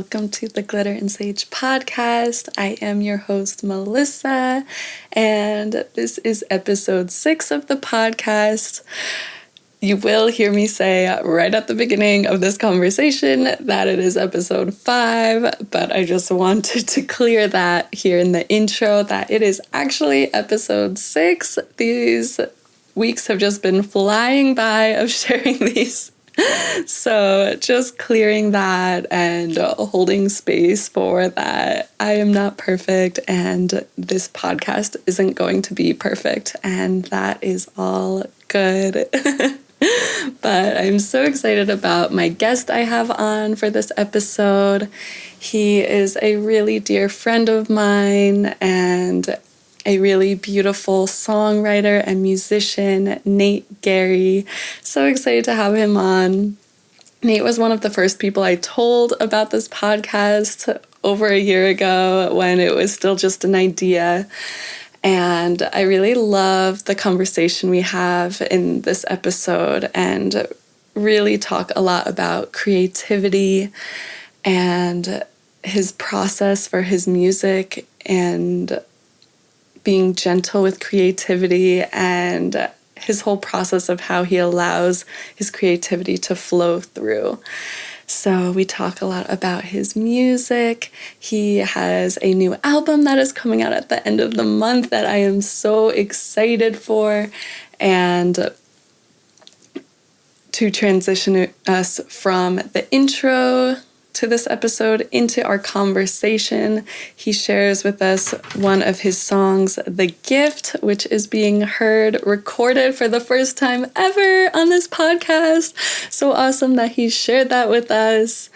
welcome to the Glitter and Sage podcast. I am your host, Melissa, and this is episode 6 of the podcast. You will hear me say right at the beginning of this conversation that it is episode 5, but I just wanted to clear that here in the intro that it is actually episode 6. These weeks have just been flying by of sharing these. So just clearing that and holding space for that. I am not perfect and this podcast isn't going to be perfect, and that is all good. But I'm so excited about my guest I have on for this episode. He is a really dear friend of mine and a really beautiful songwriter and musician, Nate Gerry. So excited to have him on. Nate was one of the first people I told about this podcast over a year ago when it was still just an idea. And I really love the conversation we have in this episode and really talk a lot about creativity and his process for his music and being gentle with creativity and his whole process of how he allows his creativity to flow through. So we talk a lot about his music. He has a new album that is coming out at the end of the month that I am so excited for. And to transition us from the intro to this episode into our conversation, he shares with us one of his songs, The Gift, which is being recorded for the first time ever on this podcast. So awesome that he shared that with us,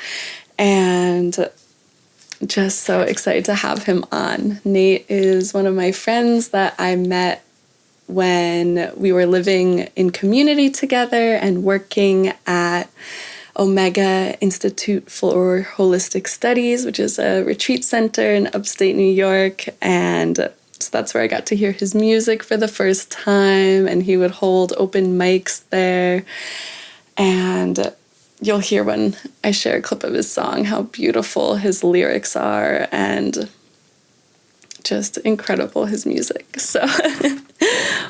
and just so excited to have him on. Nate is one of my friends that I met when we were living in community together and working at Omega Institute for Holistic Studies, which is a retreat center in upstate New York. And so that's where I got to hear his music for the first time. And he would hold open mics there. And you'll hear when I share a clip of his song how beautiful his lyrics are and just incredible his music. So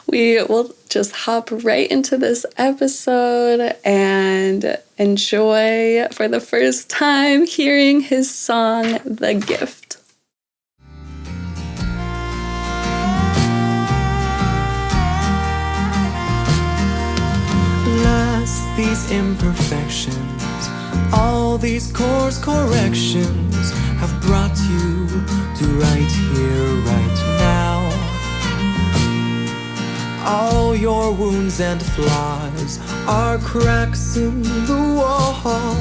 we will just hop right into this episode and enjoy for the first time hearing his song, The Gift. Bless these imperfections, all these course corrections have brought you to right here, right now. All your wounds and flaws are cracks in the wall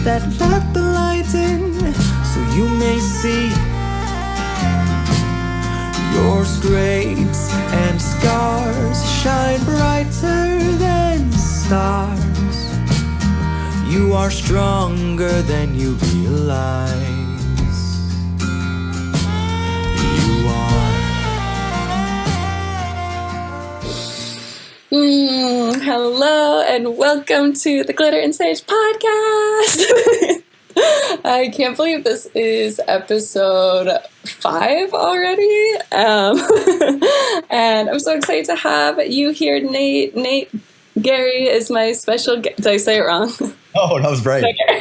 that let the light in so you may see your scrapes and scars shine brighter than stars. You are stronger than you realize. You are. Hello and welcome to the Glitter and Sage podcast. I can't believe this is episode 5 already. And I'm so excited to have you here, Nate. Nate Gerry is my special guest. Did I say it wrong? Oh, that was right. Okay.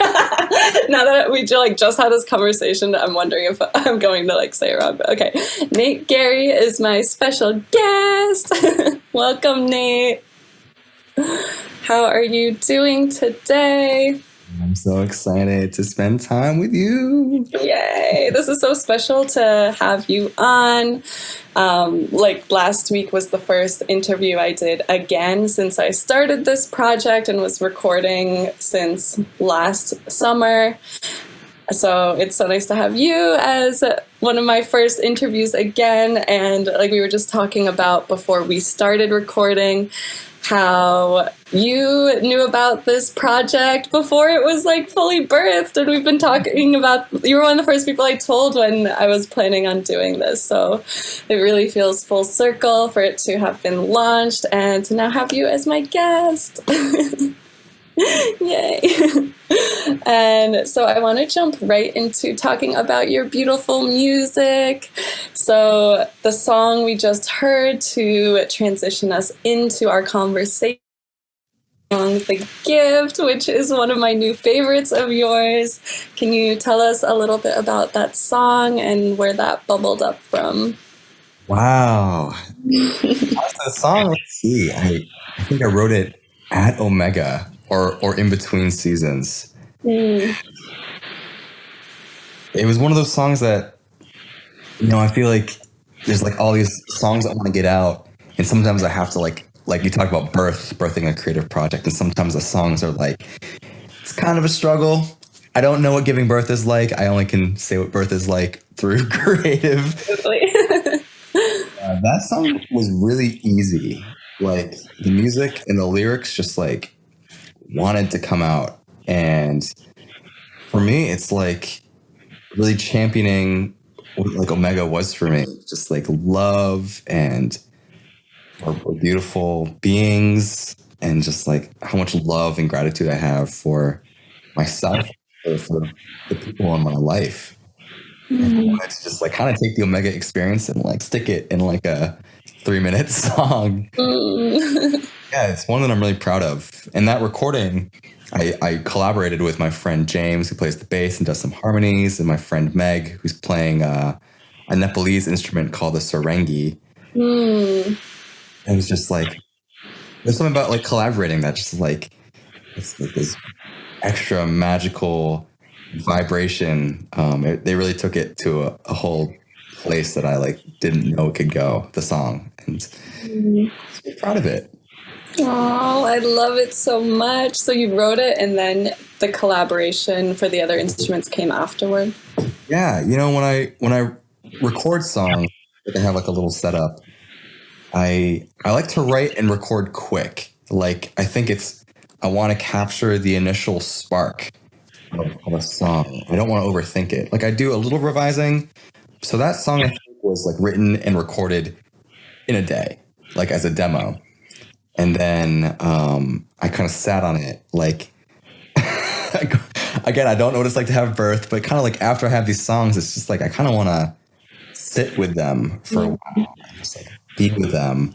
Now that we just had this conversation, I'm wondering if I'm going to say it wrong. But okay, Nate Gerry is my special guest. Welcome, Nate. How are you doing today? I'm so excited to spend time with you. Yay! This is so special to have you on. Last week was the first interview I did again since I started this project and was recording since last summer. So it's so nice to have you as one of my first interviews again. And we were just talking about before we started recording, how you knew about this project before it was fully birthed, and we've been talking about, you were one of the first people I told when I was planning on doing this, so it really feels full circle for it to have been launched and to now have you as my guest. Yay. And so I want to jump right into talking about your beautiful music. So the song we just heard to transition us into our conversation, The Gift, which is one of my new favorites of yours. Can you tell us a little bit about that song and where that bubbled up from? Wow. The song, let's see. I think I wrote it at Omega or in between seasons. Mm. It was one of those songs that, I feel like there's like all these songs I want to get out. And sometimes I have to like you talk about birthing a creative project. And sometimes the songs are like, it's kind of a struggle. I don't know what giving birth is like. I only can say what birth is like through creative. That song was really easy. Like the music and the lyrics just like wanted to come out. And for me, it's like really championing what like Omega was for me. Just like love and we're beautiful beings and just like how much love and gratitude I have for myself, for the people in my life. And I wanted to just like kind of take the Omega experience and like stick it in like a 3-minute song. Yeah, it's one that I'm really proud of. And that recording, I collaborated with my friend James, who plays the bass and does some harmonies, and my friend Meg, who's playing a Nepalese instrument called the sarangi. It was just like, there's something about like collaborating that just like, it's like this extra magical vibration. They really took it to a whole place that I like didn't know it could go, the song. And I'm so proud of it. Oh, I love it so much. So you wrote it and then the collaboration for the other instruments came afterward? Yeah, when I record songs, like I have like a little setup. I like to write and record quick. Like I think I want to capture the initial spark of a song. I don't want to overthink it. Like I do a little revising. So that song I think was like written and recorded in a day, like as a demo. And then I kind of sat on it. Like again, I don't know what it's like to have birth, but kind of like after I have these songs, it's just like I kind of want to sit with them for a while, just like be with them.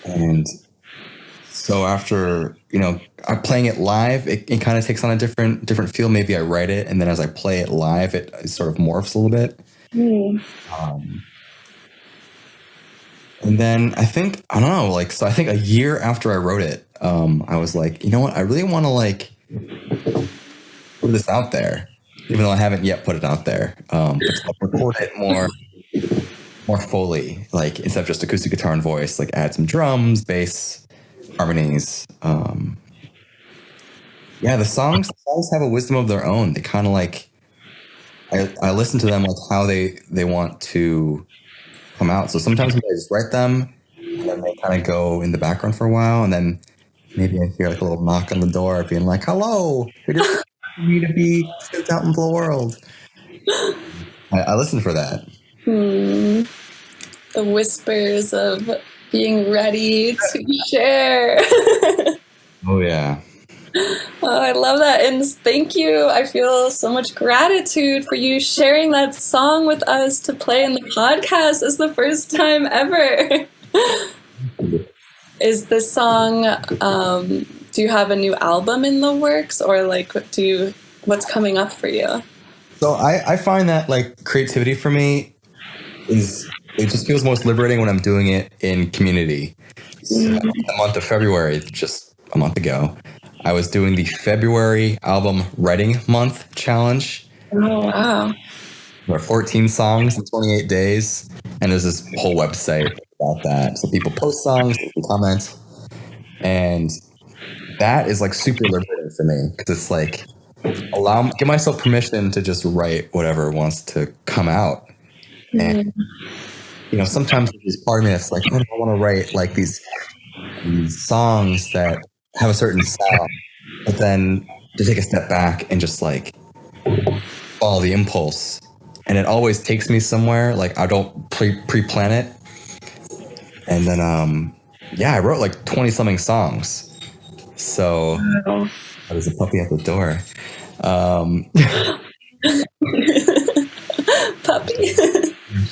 And so after, I'm playing it live, it kind of takes on a different feel. Maybe I write it, and then as I play it live, it sort of morphs a little bit. And then I think a year after I wrote it, I was like, you know what? I really want to like put this out there, even though I haven't yet put it out there. But to record it more fully, like instead of just acoustic guitar and voice, like add some drums, bass, harmonies. The songs have a wisdom of their own. They kind of like, I listen to them like how they want to come out. So sometimes I just write them and then they kind of go in the background for a while, and then maybe I hear like a little knock on the door being like, hello, it is me to be sent out into the world. I listen for that. The whispers of being ready to share. Oh yeah. Oh, I love that. And thank you. I feel so much gratitude for you sharing that song with us to play in the podcast. It's the first time ever. Is this song, do you have a new album in the works, or like what's coming up for you? So I find that like creativity for me it just feels most liberating when I'm doing it in community. So the month of February, just a month ago, I was doing the February album writing month challenge. Oh, wow. There are 14 songs in 28 days. And there's this whole website about that. So people post songs, people comment. And that is like super liberating for me, because it's like, give myself permission to just write whatever wants to come out. And, sometimes there's part of me that's like, I want to write like these songs that have a certain sound, but then to take a step back and just like follow the impulse. And it always takes me somewhere. Like I don't pre-plan it. And then Yeah, I wrote like 20 something songs. So Wow. there's a puppy at the door. Puppy.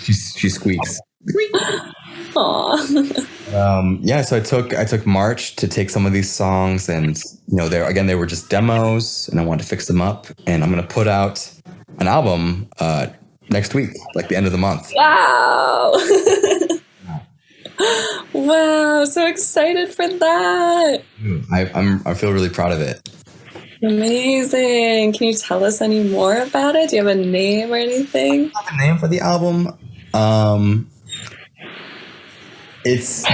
She squeaks. Aw. Yeah, so I took March to take some of these songs, and they were just demos, and I wanted to fix them up, and I'm gonna put out an album next week, like the end of the month. Wow. Wow, so excited for that. I feel really proud of it. Amazing. Can you tell us any more about it? Do you have a name or anything? I have a name for the album. It's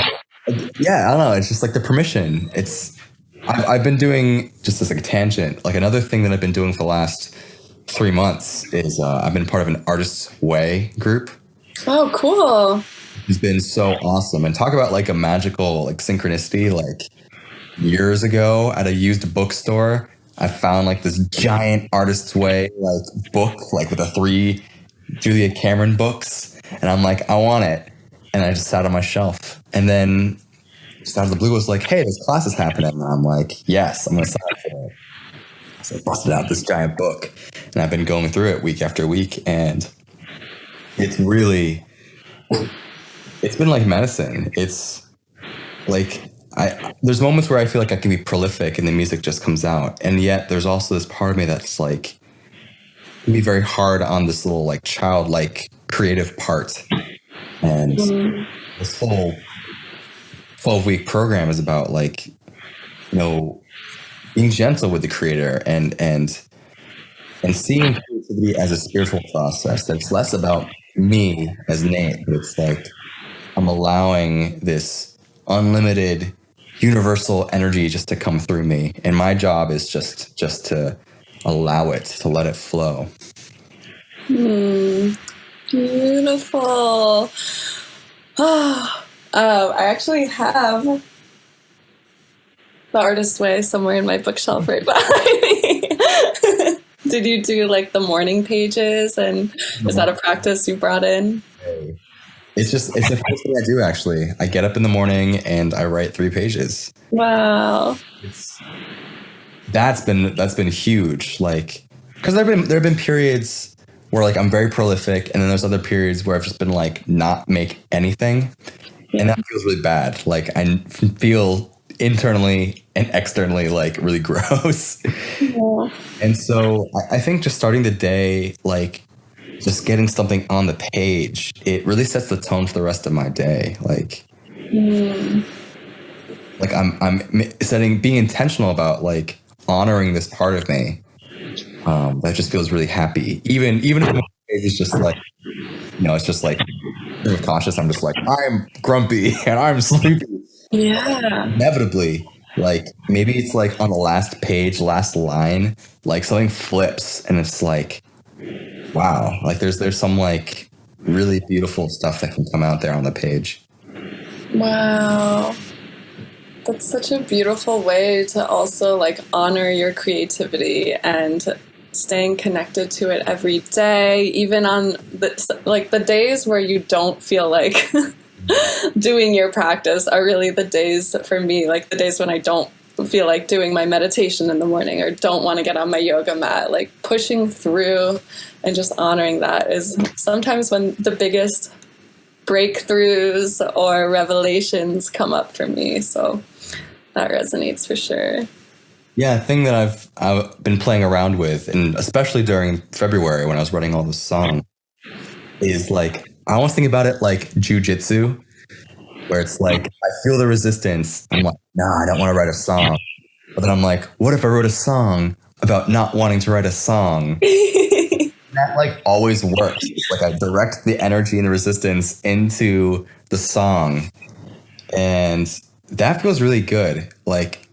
yeah, I don't know. It's just like the permission. I've been doing, just as like a tangent, like another thing that I've been doing for the last 3 months is I've been part of an Artist's Way group. Oh, cool. It's been so awesome. And talk about like a magical like synchronicity. Like years ago at a used bookstore, I found like this giant Artist's Way like book, like with the 3 Julia Cameron books. And I'm like, I want it. And I just sat on my shelf. And then just out of the blue was like, hey, this class is happening. And I'm like, yes, I'm going to sign up for it. So I busted out this giant book. And I've been going through it week after week. And it's been like medicine. It's like, there's moments where I feel like I can be prolific and the music just comes out. And yet there's also this part of me that's like, can be very hard on this little like childlike creative part. And this whole 12-week program is about like, being gentle with the creator and seeing creativity as a spiritual process. That's less about me as Nate, but it's like I'm allowing this unlimited universal energy just to come through me. And my job is just to allow it, to let it flow. Beautiful. Oh, I actually have The Artist's Way somewhere in my bookshelf right behind me. Did you do like the morning pages, and is that a practice you brought in? It's the first thing I do, actually. I get up in the morning and I write 3 pages. Wow. That's been huge. Like, because there have been periods where like I'm very prolific, and then there's other periods where I've just been like not make anything, and that feels really bad. Like I feel internally and externally like really gross. Yeah. And so I think just starting the day, like just getting something on the page, it really sets the tone for the rest of my day. Like, like I'm being intentional about like honoring this part of me. That just feels really happy. Even if the page is just like, it's just like cautious. I'm just like, I'm grumpy and I'm sleepy. Yeah. Inevitably, like maybe it's like on the last page, last line, like something flips and it's like, wow, like there's some like really beautiful stuff that can come out there on the page. Wow. That's such a beautiful way to also like honor your creativity and staying connected to it every day, even on the days where you don't feel like doing your practice are really the days for me, like the days when I don't feel like doing my meditation in the morning or don't want to get on my yoga mat. Like pushing through and just honoring that is sometimes when the biggest breakthroughs or revelations come up for me. So that resonates for sure. Yeah, a thing that I've been playing around with, and especially during February when I was writing all this song, is like I almost think about it like jujitsu, where it's like I feel the resistance. I'm like, nah, I don't want to write a song. But then I'm like, what if I wrote a song about not wanting to write a song? That like always works. It's like I direct the energy and the resistance into the song, and that feels really good. Like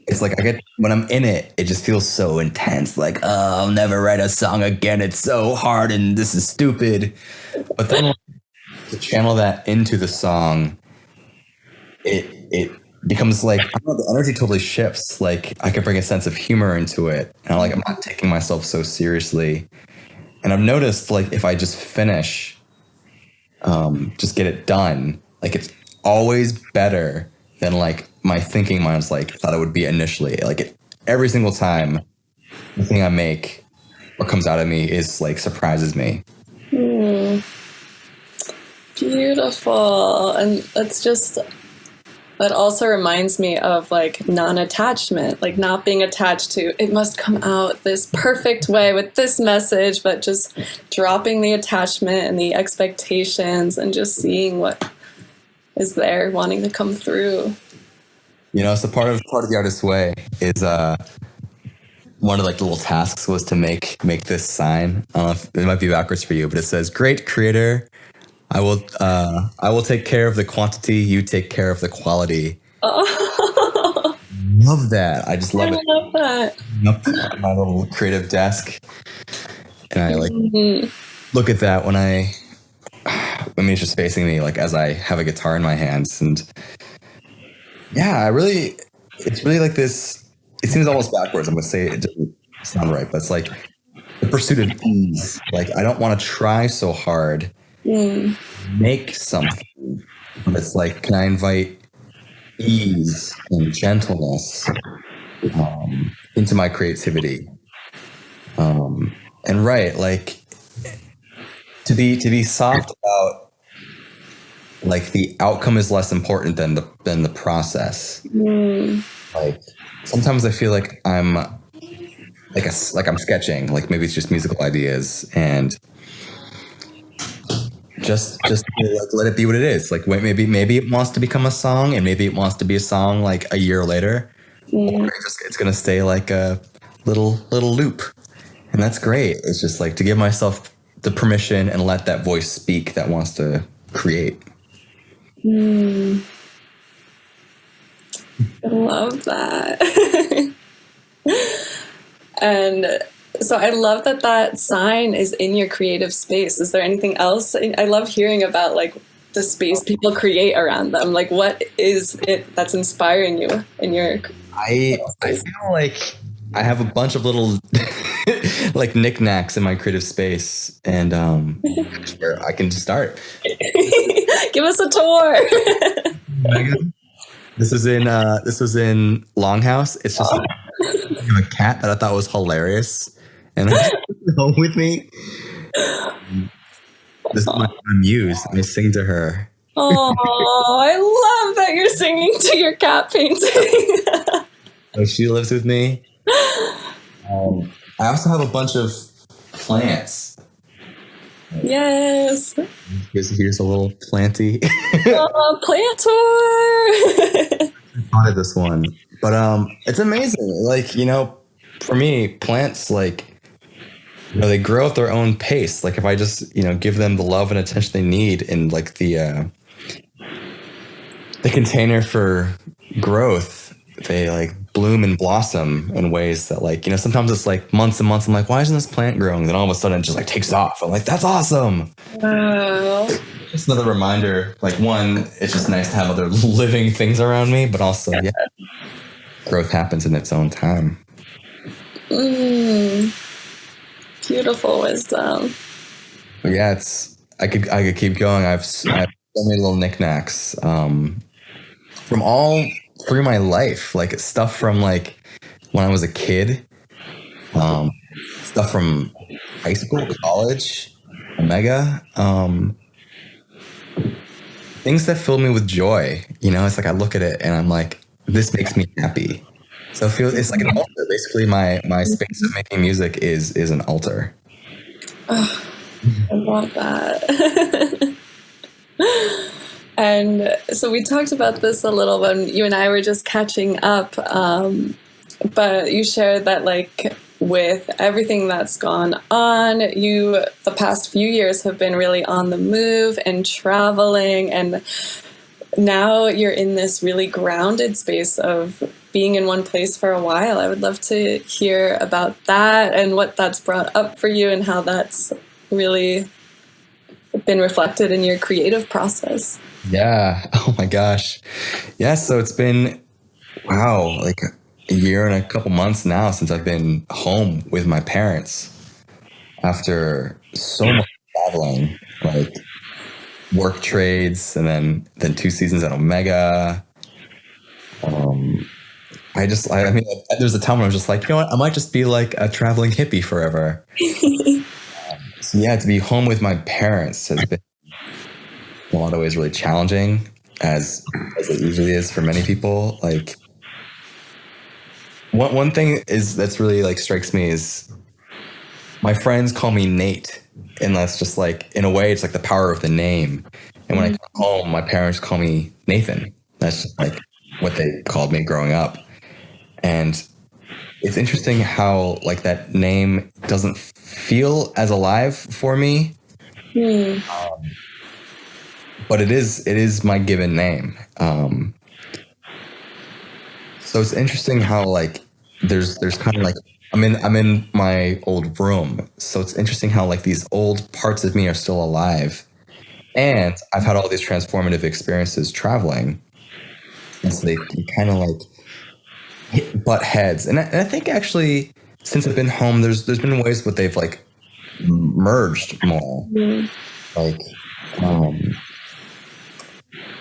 it's like when I'm in it, it just feels so intense. Like, oh, I'll never write a song again. It's so hard and this is stupid. But then to channel that into the song, it becomes like, I don't know, the energy totally shifts. Like I can bring a sense of humor into it. And I'm not taking myself so seriously. And I've noticed like if I just finish, just get it done, like it's always better than like my thinking mind's like thought it would be initially. Like every single time the thing I make or comes out of me is like surprises me. Beautiful. And that also reminds me of like non-attachment, like not being attached to it must come out this perfect way with this message, but just dropping the attachment and the expectations and just seeing what is there wanting to come through. You know, so part of the artist's way is one of like the little tasks was to make this sign. I don't know if it might be backwards for you, but it says, "Great creator, I will take care of the quantity. You take care of the quality." Oh, Love that. I just love it. I love that. Up my little creative desk, and I like look at that when it's just facing me, like as I have a guitar in my hands, and yeah, it's really like this. It seems almost backwards. I'm gonna say it doesn't sound right, but it's like the pursuit of ease. Like I don't want to try so hard, make something. But it's like, can I invite ease and gentleness into my creativity? And right, like to be soft about like the outcome is less important than the process. Like sometimes I feel like I'm like I'm sketching, like maybe it's just musical ideas, and just like let it be what it is. Like maybe it wants to become a song, and maybe it wants to be a song like a year later, or it's gonna stay like a little loop, and that's great. It's just like to give myself the permission and let that voice speak that wants to create. I love that. And so I love that sign is in your creative space. Is there anything else? I love hearing about like the space people create around them. Like what is it that's inspiring you in your I feel like I have a bunch of little like knickknacks in my creative space, and where I can start. Give us a tour. This was in Longhouse. It's just a cat that I thought was hilarious, and I took it home with me. This is my muse. I sing to her. Oh, I love that you're singing to your cat painting. So she lives with me. I also have a bunch of plants. Yes. Here's a little planty. Oh, plant tour. I wanted this one, but it's amazing. Like, you know, for me, plants, like, you know, they grow at their own pace. Like if I just, you know, give them the love and attention they need in like the container for growth, they like bloom and blossom in ways that, like, you know, sometimes it's like months and months. I'm like, why isn't this plant growing? Then all of a sudden it just like takes off. I'm like, that's awesome. Wow. Just another reminder, like, one, it's just nice to have other living things around me, but also, yeah, growth happens in its own time. Beautiful wisdom. But yeah, I could keep going. I have so many little knickknacks from all through my life, like stuff from like when I was a kid, stuff from high school, college, Omega, things that fill me with joy. You know, it's like I look at it and I'm like, this makes me happy. So it's like an altar. Basically, my space of making music is an altar. Oh, I love that. And so we talked about this a little when you and I were just catching up, but you shared that, like, with everything that's gone on, the past few years have been really on the move and traveling, and now you're in this really grounded space of being in one place for a while. I would love to hear about that and what that's brought up for you and how that's really been reflected in your creative process. Yeah. Oh my gosh. Yeah. So it's been, wow, like a year and a couple months now since I've been home with my parents after so much traveling, like work trades, and then 2 seasons at Omega, I mean, there's a time when I was just like, you know what, I might just be like a traveling hippie forever. So yeah, to be home with my parents has been in a lot of ways really challenging, as it usually is for many people. Like one thing is that's really like strikes me is my friends call me Nate, and that's just like in a way it's like the power of the name. And when I come home, my parents call me Nathan. That's just like what they called me growing up. And it's interesting how like that name doesn't feel as alive for me, but it is my given name. So it's interesting how like there's kind of like I'm in my old room, so it's interesting how like these old parts of me are still alive, and I've had all these transformative experiences traveling, and so they kind of like butt heads. And I think actually since I've been home, there's been ways that they've like merged more. Like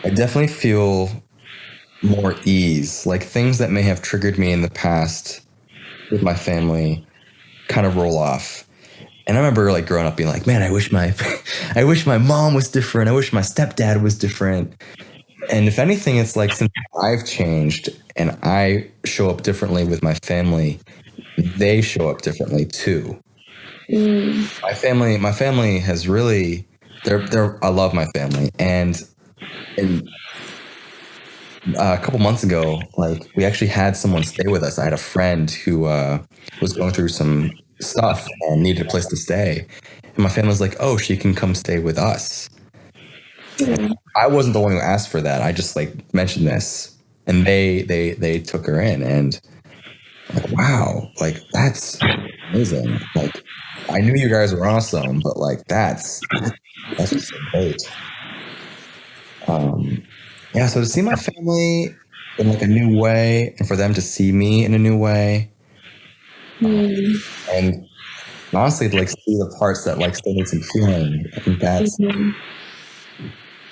I definitely feel more ease. Like things that may have triggered me in the past with my family kind of roll off. And I remember like growing up being like, man, I wish my I wish my mom was different. I wish my stepdad was different. And if anything, it's like since I've changed and I show up differently with my family, they show up differently too. My family has really they're I love my family. And a couple months ago, like we actually had someone stay with us. I had a friend who was going through some stuff and needed a place to stay. And my family was like, "Oh, she can come stay with us." I wasn't the one who asked for that. I just like mentioned this, and they took her in, and like, wow, like that's amazing. Like I knew you guys were awesome, but like that's just so great. Yeah, so to see my family in like a new way, and for them to see me in a new way, and honestly, to like see the parts that like still need some healing, I think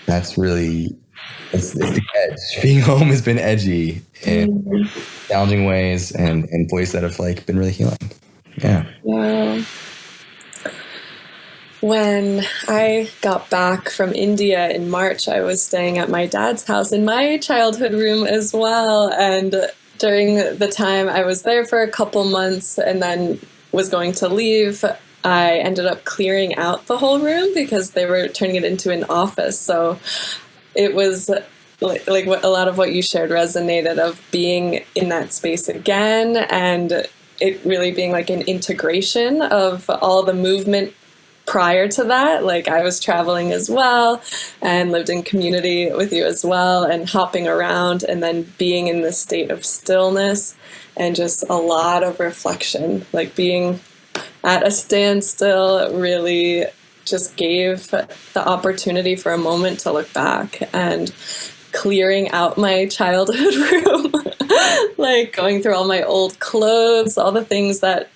that's really it's the edge. Being home has been edgy in challenging ways, and ways that have like been really healing. Yeah. Wow. When I got back from India in March, I was staying at my dad's house in my childhood room as well. And during the time I was there for a couple months and then was going to leave, I ended up clearing out the whole room because they were turning it into an office. So it was like what, a lot of what you shared resonated of being in that space again, and it really being like an integration of all the movement prior to that. Like I was traveling as well and lived in community with you as well and hopping around, and then being in this state of stillness and just a lot of reflection, like being at a standstill really just gave the opportunity for a moment to look back, and clearing out my childhood room, like going through all my old clothes, all the things that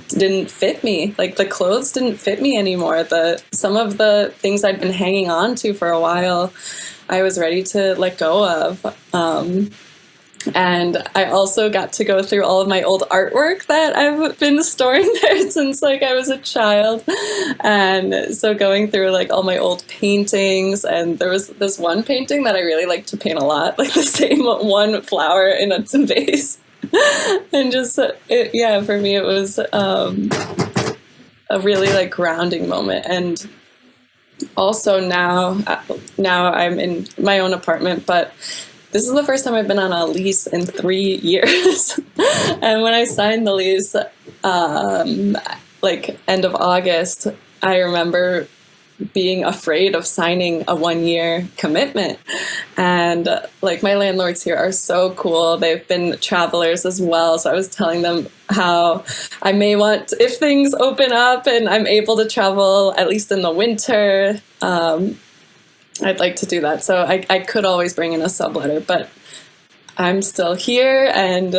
didn't fit me. Like the clothes didn't fit me anymore. Some of the things I'd been hanging on to for a while, I was ready to let go of. And I also got to go through all of my old artwork that I've been storing there since like I was a child. And so going through like all my old paintings, and there was this one painting that I really liked to paint a lot, like the same one flower in a vase. And just, yeah, for me it was a really like grounding moment. And also now I'm in my own apartment, but this is the first time I've been on a lease in 3 years. And when I signed the lease, like end of August, I remember being afraid of signing a 1-year commitment. And like my landlords here are so cool. They've been travelers as well. So I was telling them how I may want, if things open up and I'm able to travel, at least in the winter, I'd like to do that. So I could always bring in a subletter, but I'm still here, and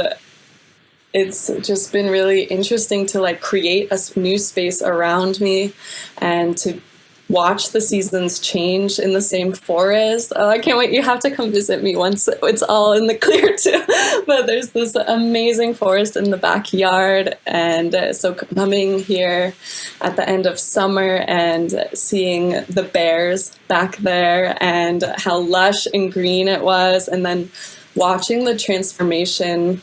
it's just been really interesting to like create a new space around me and to watch the seasons change in the same forest. Oh, I can't wait. You have to come visit me once it's all in the clear too. But there's this amazing forest in the backyard. And so coming here at the end of summer and seeing the bears back there and how lush and green it was, and then watching the transformation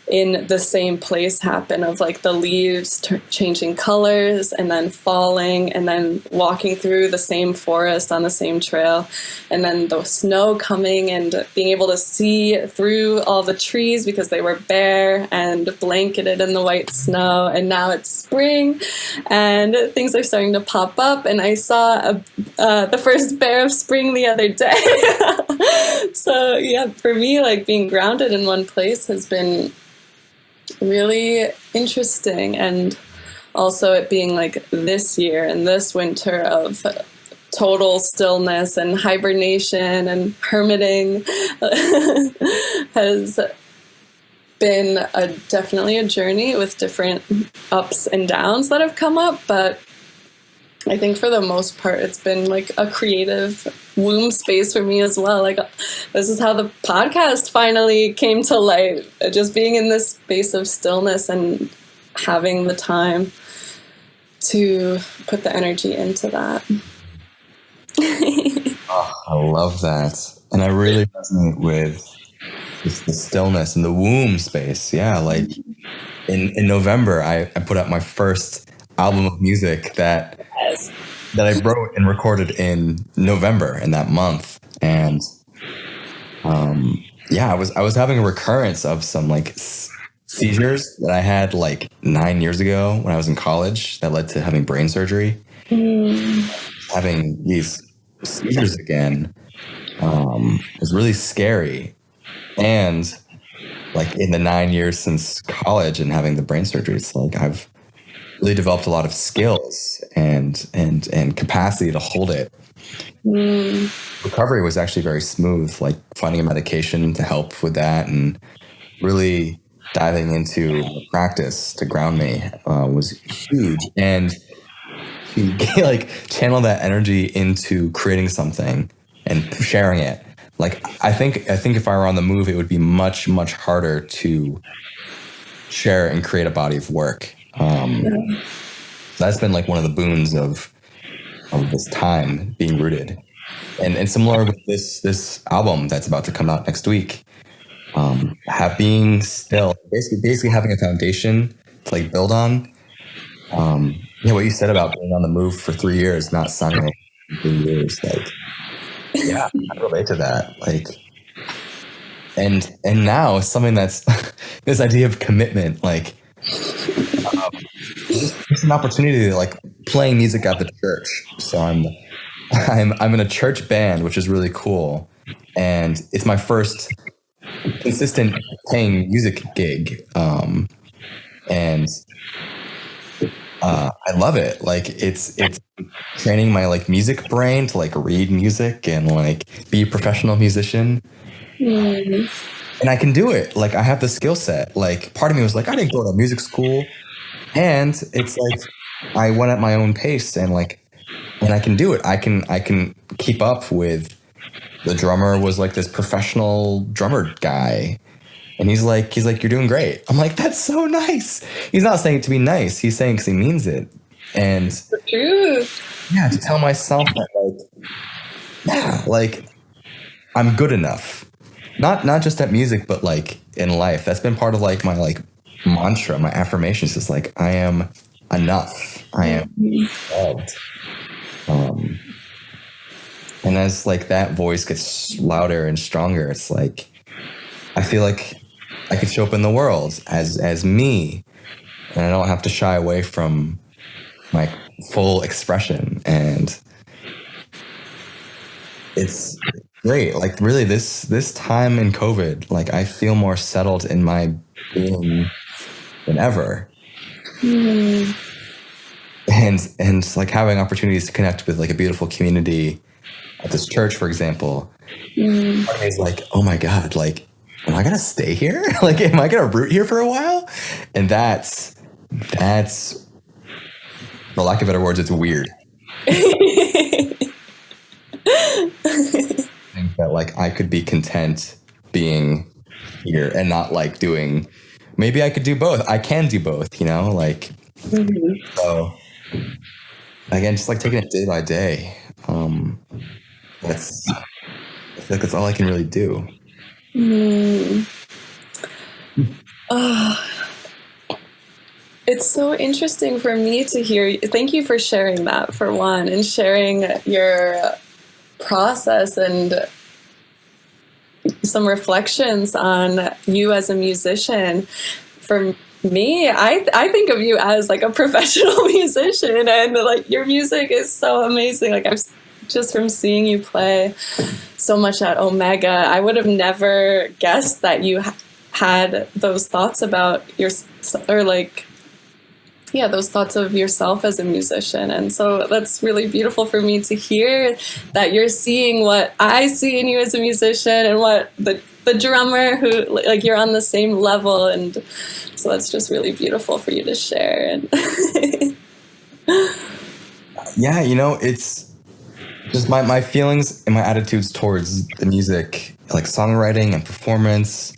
in the same place happen of like the leaves changing colors and then falling, and then walking through the same forest on the same trail, and then the snow coming and being able to see through all the trees because they were bare and blanketed in the white snow. And now it's spring and things are starting to pop up, and I saw the first bear of spring the other day. So yeah, for me, like being grounded in one place has been really interesting. And also it being like this year and this winter of total stillness and hibernation and hermiting has been definitely a journey with different ups and downs that have come up. But I think for the most part, it's been like a creative womb space for me as well. Like this is how the podcast finally came to light, just being in this space of stillness and having the time to put the energy into that. Oh, I love that. And I really resonate with just the stillness and the womb space. Yeah, like in November, I put out my first album of music that I wrote and recorded in November in that month. And I was having a recurrence of some like seizures that I had like 9 years ago when I was in college that led to having brain surgery. Having these seizures again was really scary. And like in the 9 years since college and having the brain surgery, it's like I've really developed a lot of skills and capacity to hold it. Recovery was actually very smooth, like finding a medication to help with that and really diving into practice to ground me was huge. And to like channel that energy into creating something and sharing it. Like I think if I were on the move, it would be much, much harder to share and create a body of work. That's been like one of the boons of this time being rooted, and similar with this album that's about to come out next week. Being still, basically having a foundation to like build on. What you said about being on the move for 3 years, not signing in 3 years, like yeah, I relate to that. Like, and now it's something that's this idea of commitment, like. It's an opportunity to like playing music at the church. So I'm in a church band, which is really cool, and it's my first consistent paying music gig, and I love it. Like it's training my like music brain to like read music and like be a professional musician. And I can do it. Like I have the skill set. Like part of me was like, I didn't go to music school. And it's like I went at my own pace and I can do it. I can keep up with the drummer was like this professional drummer guy. And he's like, you're doing great. I'm like, that's so nice. He's not saying it to be nice. He's saying because he means it. And The truth. Yeah, to tell myself that like I'm good enough. Not just at music, but like in life. That's been part of like my like mantra, my affirmations is like, I am enough. I am loved. And as like that voice gets louder and stronger, it's like, I feel like I could show up in the world as me, and I don't have to shy away from my full expression. And it's great. Like really this time in COVID, like I feel more settled in my being than ever. And like having opportunities to connect with like a beautiful community at this church, for example, part of me is like, oh my God, like, am I gonna stay here? Like, am I gonna root here for a while? And that's for lack of better words, it's weird. think that like I could be content being here and not like doing, maybe I could do both. I can do both, you know, like, so again, just like taking it day by day. That's, I feel like that's all I can really do. It's so interesting for me to hear. Thank you for sharing that, for one, and sharing your process and some reflections on you as a musician. For me, I think of you as like a professional musician, and like your music is so amazing. Like I've just from seeing you play so much at Omega, I would have never guessed that you had those thoughts about your, or like, yeah, those thoughts of yourself as a musician. And so that's really beautiful for me to hear that you're seeing what I see in you as a musician, and what the drummer who, like, you're on the same level. And so that's just really beautiful for you to share. And Yeah, you know, it's just my feelings and my attitudes towards the music, like songwriting and performance,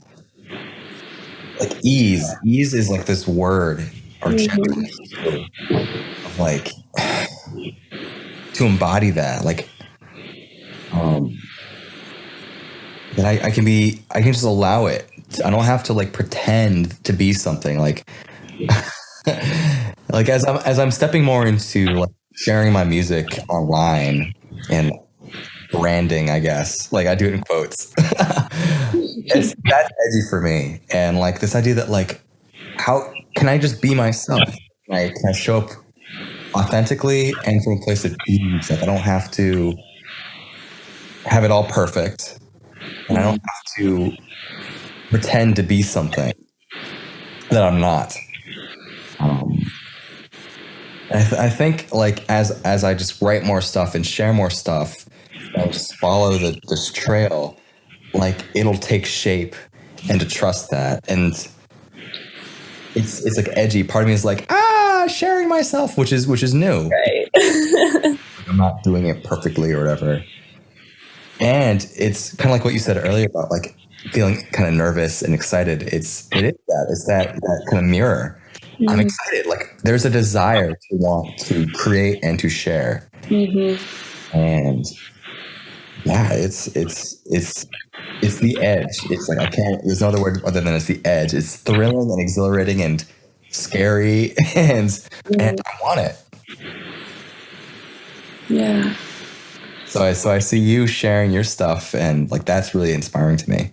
like ease. Ease is like this word or of like to embody that, like that I can just allow it. I don't have to like pretend to be something, like like as I'm stepping more into like sharing my music online and branding, I guess, like I do it in quotes. That's edgy for me. And like this idea that like, how can I just be myself? Like, can I show up authentically and from a place of ease? Like I don't have to have it all perfect, and I don't have to pretend to be something that I'm not. I think like as I just write more stuff and share more stuff and just follow this trail, like it'll take shape, and to trust that. And it's like edgy. Part of me is like, sharing myself, which is new. right. I'm not doing it perfectly or whatever. And it's kind of like what you said earlier about like feeling kind of nervous and excited. It's that kind of mirror. I'm excited. Like there's a desire to want to create and to share. And yeah, it's the edge. It's like there's no other word other than it's the edge. It's thrilling and exhilarating and scary, and I want it. Yeah. So I see you sharing your stuff, and like that's really inspiring to me.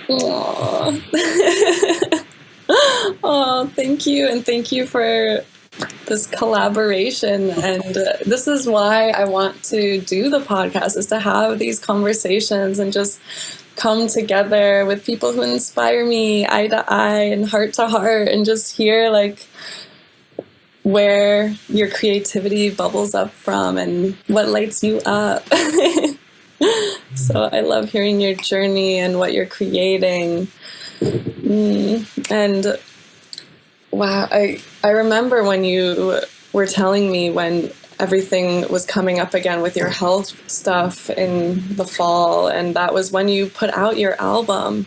Aww. Oh, thank you. And thank you for this collaboration. And this is why I want to do the podcast, is to have these conversations and just come together with people who inspire me eye to eye and heart to heart, and just hear like where your creativity bubbles up from and what lights you up. So I love hearing your journey and what you're creating. And wow, I remember when you were telling me when everything was coming up again with your health stuff in the fall, and that was when you put out your album.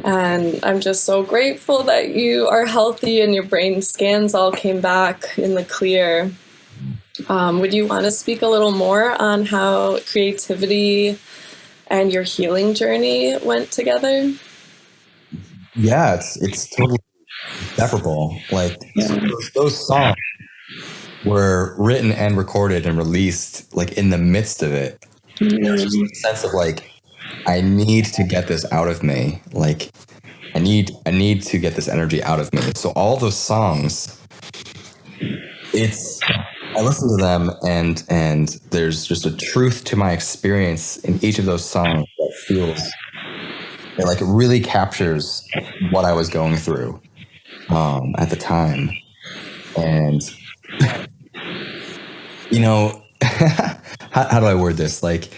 And I'm just so grateful that you are healthy and your brain scans all came back in the clear. Would you want to speak a little more on how creativity and your healing journey went together? Yeah, it's totally inseparable. Like those songs were written and recorded and released like in the midst of it. There's just a sense of like, I need to get this out of me. Like I need to get this energy out of me. So all those songs, I listen to them and there's just a truth to my experience in each of those songs that feels like it really captures what I was going through at the time. And you know, how do I word this? Like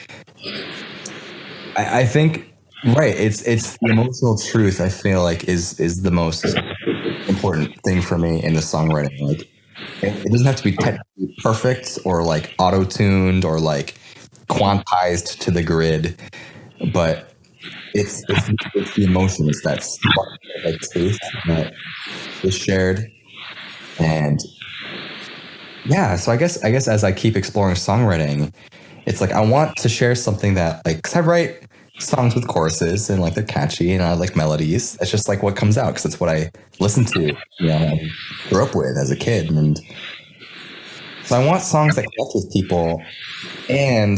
I think, right, it's the emotional truth, I feel like is the most important thing for me in the songwriting. Like it doesn't have to be technically perfect or like auto-tuned or like quantized to the grid, but it's the emotion. It's that spark of like truth that is shared. And yeah, so I guess as I keep exploring songwriting, it's like I want to share something that, like, because I write songs with choruses and like they're catchy and I like melodies. It's just like what comes out because it's what I listen to, and grew up with as a kid. And so I want songs that connect with people. And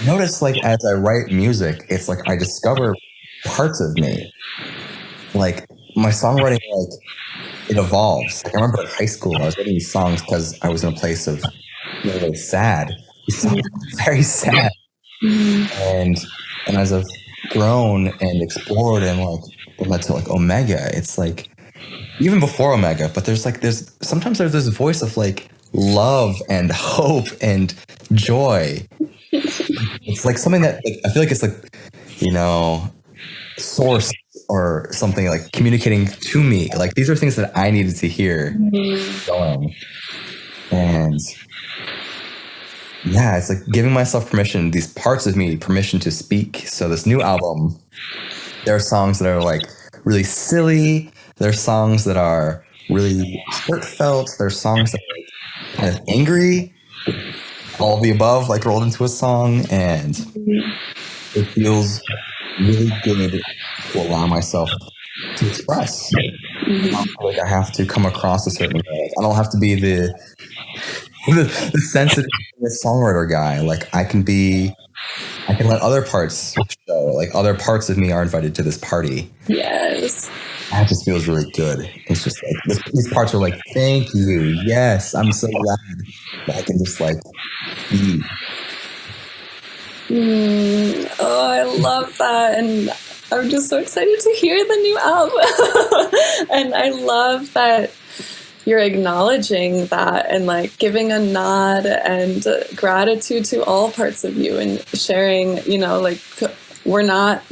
notice, like, as I write music, it's like I discover parts of me. Like my songwriting, like, it evolves. Like I remember in high school, I was writing these songs because I was in a place of really sad. These songs were very sad. And as I've grown and explored and like led to like Omega, it's like even before Omega, but there's sometimes this voice of like love and hope and joy. It's like something that, like, I feel like it's like, source or something, like communicating to me. Like these are things that I needed to hear going. And yeah, it's like giving myself permission, these parts of me permission to speak. So this new album, there are songs that are like really silly. There are songs that are really heartfelt. There are songs that are like kind of angry. All of the above, like, rolled into a song. And it feels really good to allow myself to express. I don't feel like I have to come across a certain way. I don't have to be the sensitive songwriter guy. Like I can let other parts show. Like other parts of me are invited to this party. Yes. That just feels really good. It's just like these parts are like, thank you. Yes, I'm so glad that I can just like be. Oh, I love that. And I'm just so excited to hear the new album. And I love that you're acknowledging that and like giving a nod and gratitude to all parts of you and sharing, like we're not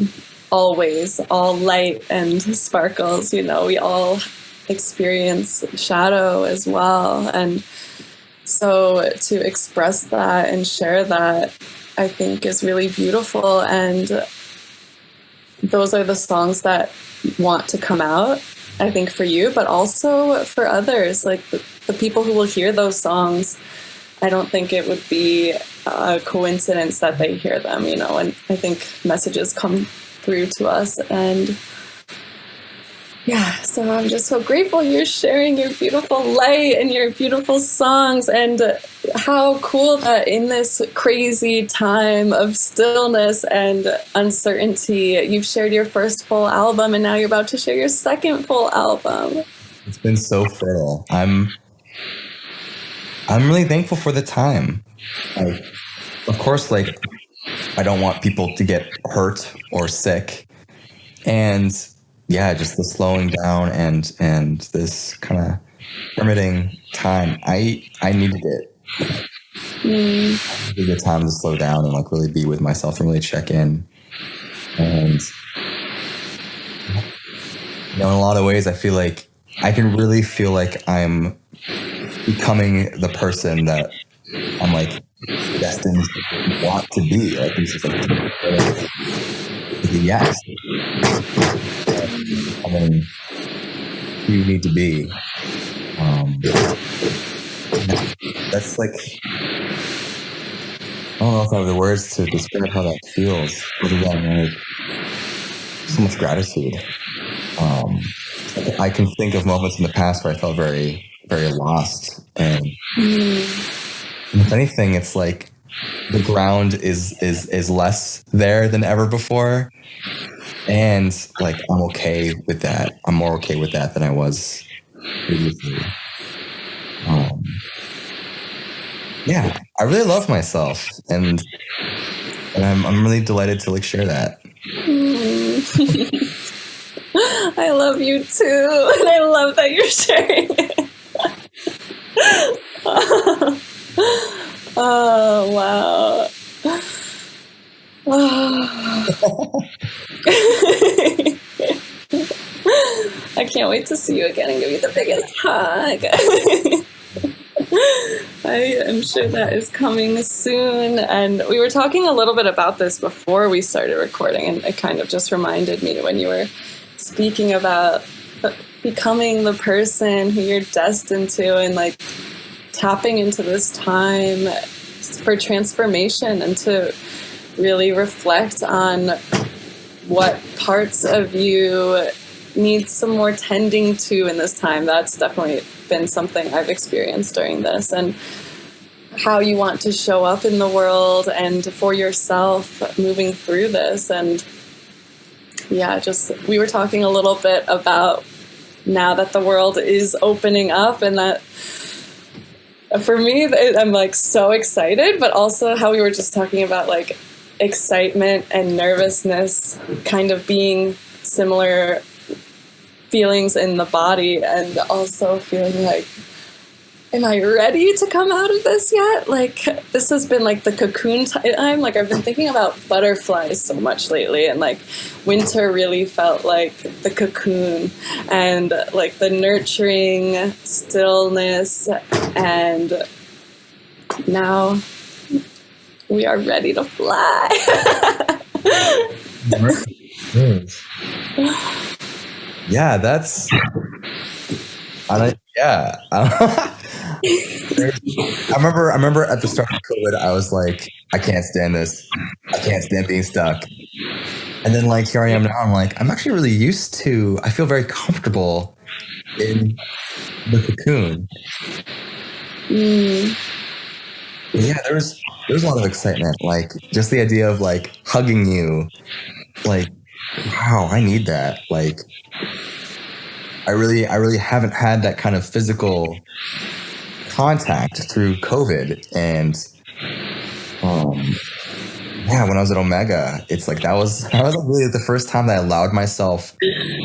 always all light and sparkles, we all experience shadow as well. And so to express that and share that, I think is really beautiful. And those are the songs that want to come out, I think, for you, but also for others, like the people who will hear those songs. I don't think it would be a coincidence that they hear them, and I think messages come through to us. And yeah, so I'm just so grateful you're sharing your beautiful light and your beautiful songs, and how cool that in this crazy time of stillness and uncertainty, you've shared your first full album and now you're about to share your second full album. It's been so fertile. I'm really thankful for the time. Like, of course, like I don't want people to get hurt or sick, and yeah, just the slowing down and this kind of permitting time. I needed it. I needed the time to slow down and like really be with myself and really check in. And in a lot of ways, I feel like I can really feel like I'm becoming the person that I'm like destined to want to be. Like it's just like yes. And then who you need to be. That's like, I don't know if I have the words to describe how that feels. But again, like, so much gratitude. I can think of moments in the past where I felt very, very lost. And if anything, it's like the ground is less there than ever before. And like, I'm okay with that. I'm more okay with that than I was previously. Yeah, I really love myself, and I'm really delighted to like share that. I love you too, and I love that you're sharing it. Oh wow. I can't wait to see you again and give you the biggest hug. I am sure that is coming soon. And we were talking a little bit about this before we started recording, and it kind of just reminded me when you were speaking about becoming the person who you're destined to, and like tapping into this time for transformation and to really reflect on what parts of you need some more tending to in this time. That's definitely been something I've experienced during this, and how you want to show up in the world and for yourself moving through this. And yeah, just we were talking a little bit about now that the world is opening up, and that for me, I'm like so excited, but also how we were just talking about like excitement and nervousness kind of being similar feelings in the body, and also feeling like, am I ready to come out of this yet? Like, this has been like the cocoon time. Like, I've been thinking about butterflies so much lately, and like winter really felt like the cocoon and like the nurturing stillness, and now we are ready to fly. Yeah, that's. I remember at the start of COVID, I was like, I can't stand this. I can't stand being stuck. And then like here I am now. I'm like, I'm actually really used to. I feel very comfortable in the cocoon. Yeah, there's a lot of excitement. Like just the idea of like hugging you. Like, wow, I need that. Like, I really haven't had that kind of physical contact through COVID. And yeah, when I was at Omega, it's like that was really the first time that I allowed myself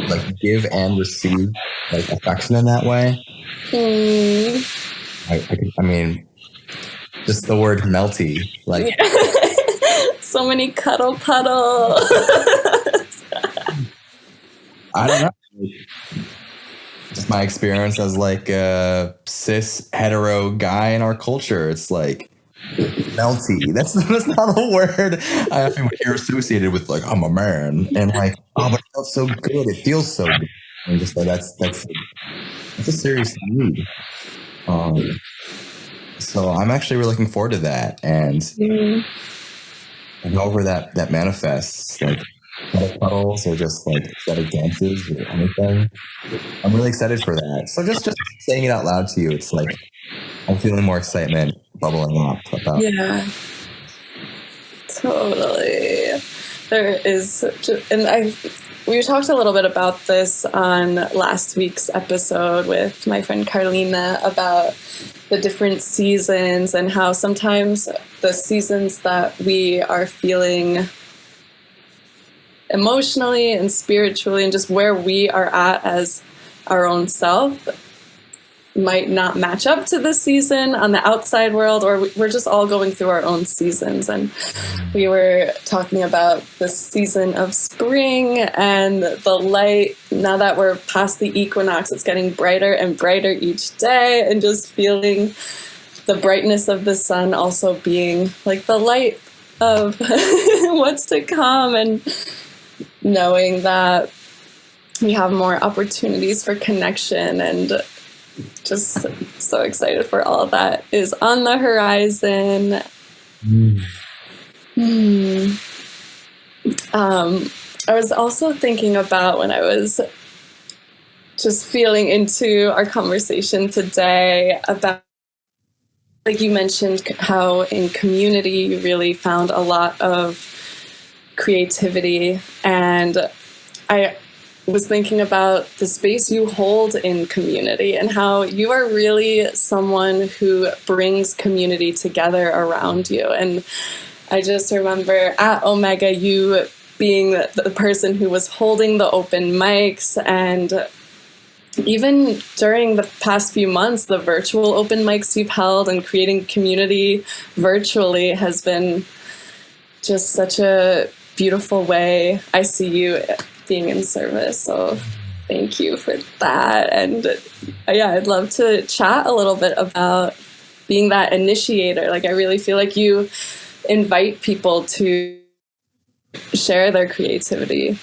like give and receive like affection in that way. I mean, just the word melty, like so many cuddle puddle. I don't know. Just my experience as like a cis hetero guy in our culture. It's like melty. That's not a word I often hear associated with like I'm a man, and like, oh, but it felt so good. It feels so good. And just like that's a serious need. So I'm actually really looking forward to that, and however that manifests, like puddles or just like aesthetic dances or anything. I'm really excited for that. So just saying it out loud to you, it's like I'm feeling more excitement bubbling up about. Yeah, totally. There is, and we talked a little bit about this on last week's episode with my friend Carlina about the different seasons and how sometimes the seasons that we are feeling emotionally and spiritually and just where we are at as our own self might not match up to the season on the outside world, or we're just all going through our own seasons. And we were talking about the season of spring and the light. Now that we're past the equinox, it's getting brighter and brighter each day, and just feeling the brightness of the sun also being like the light of what's to come, and knowing that we have more opportunities for connection, and just so excited for all of that is on the horizon. I was also thinking about when I was just feeling into our conversation today about, like you mentioned, how in community you really found a lot of creativity, and I was thinking about the space you hold in community and how you are really someone who brings community together around you. And I just remember at Omega, you being the person who was holding the open mics, and even during the past few months, the virtual open mics you've held and creating community virtually has been just such a beautiful way I see you being in service. So thank you for that. And yeah, I'd love to chat a little bit about being that initiator. Like, I really feel like you invite people to share their creativity.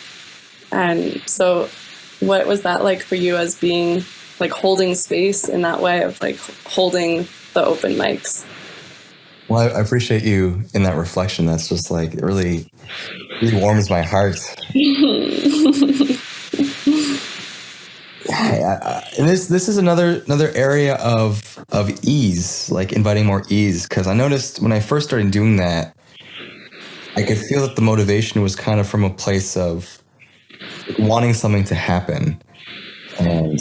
And so what was that like for you, as being like holding space in that way of like holding the open mics? Well, I appreciate you in that reflection. That's just like, it really, really warms my heart. And this is another area of ease, like inviting more ease. Because I noticed when I first started doing that, I could feel that the motivation was kind of from a place of wanting something to happen, and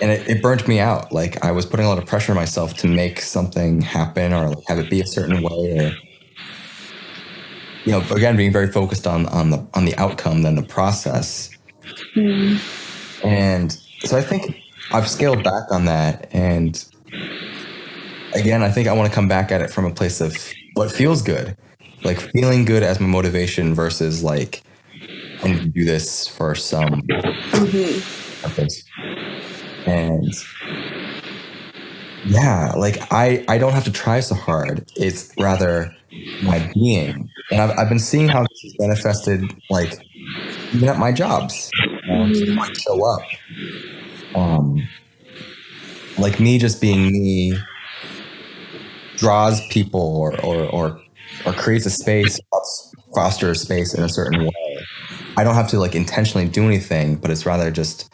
it burnt me out. Like, I was putting a lot of pressure on myself to make something happen, or like have it be a certain way, or, you know, again, being very focused on the outcome than the process. And so I think I've scaled back on that. And again, I think I want to come back at it from a place of what feels good, like feeling good as my motivation versus like, I need to do this for some purpose. And yeah, like I don't have to try so hard. It's rather my being. And I've been seeing how this is manifested, like even at my jobs. People might show up. Like me just being me draws people or creates a space, fosters space in a certain way. I don't have to like intentionally do anything, but it's rather just